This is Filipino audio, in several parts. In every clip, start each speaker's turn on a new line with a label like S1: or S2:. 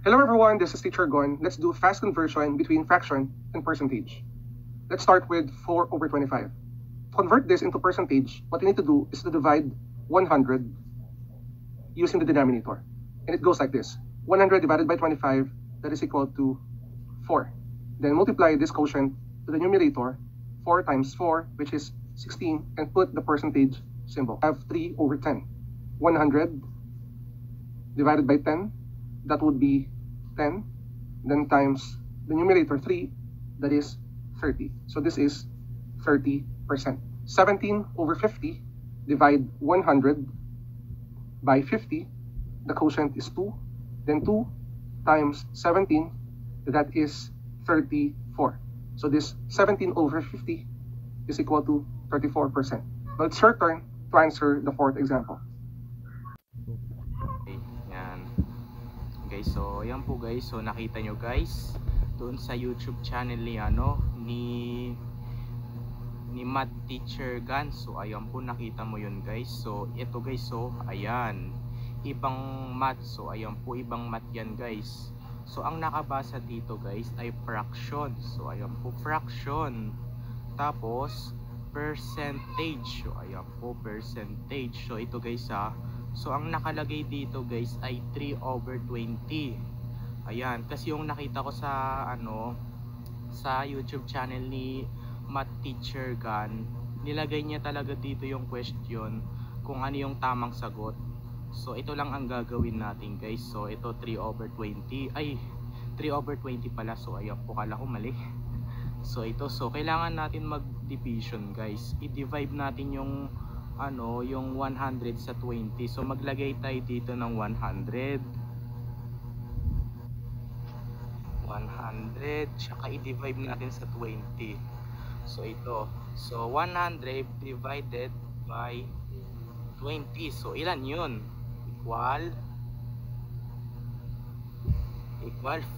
S1: Hello everyone, this is Teacher Gon. Let's do fast conversion between fraction and percentage. Let's start with 4 over 25. To convert this into percentage, what you need to do is to divide 100 using the denominator. And it goes like this. 100 divided by 25, that is equal to 4. Then multiply this quotient to the numerator, 4 times 4, which is 16, and put the percentage symbol. I have 3 over 10. 100 divided by 10, that would be 10, then times the numerator 3, that is 30. So this is 30%. 17 over 50, divide 100 by 50, the quotient is 2, then 2 times 17, that is 34. So this 17 over 50 is equal to 34%. But it's your turn to answer the fourth example.
S2: Okay, yan. Okay, so yan po guys. So nakita nyo guys doon sa YouTube channel ni Math Teacher Gan. So ayan po, nakita mo yun guys. So ito guys, so ayan, ibang math. So ayan po, ibang math yan guys. So ang nakabasa dito guys ay fraction. So ayan po, fraction. Tapos percentage. So ayan po, percentage. So ito guys so ang nakalagay dito guys ay 3 over 20. Ayan, kasi yung nakita ko sa sa YouTube channel ni Math Teacher Gan, nilagay niya talaga dito yung question kung ano yung tamang sagot. So ito lang ang gagawin natin guys. So ito 3 over 20. Ay, 3 over 20 pala. So ayan po, kala ko mali. So ito, so kailangan natin mag-division guys. I-divide natin yung yung 100 sa 20. So maglagay tayo dito ng 100, tsaka i-divide natin sa 20. So ito, so 100 divided by 20, so ilan yun? Equal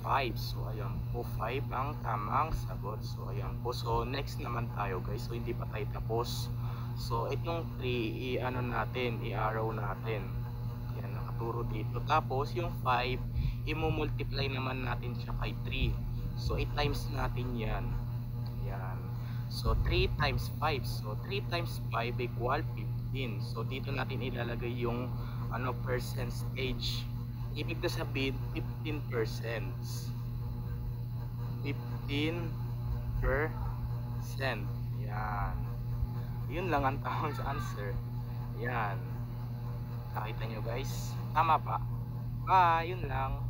S2: 5. So ayan po, 5 ang tamang sagot. So ayan po, so next naman tayo guys. So hindi pa tayo tapos. So itong 3 i-arrow natin. Yan, nakaturo dito. Tapos yung 5 i-multiply naman natin siya kay 3. So i-times natin yan. Yan. So 3 times 5. So 3 times 5 equal 15. So dito natin ilalagay yung percentage. Ibig sabihin 15%. 15%. Yan. Yun lang ang tamang answer. Yan. Nakita nyo guys, tama pa. Yun lang.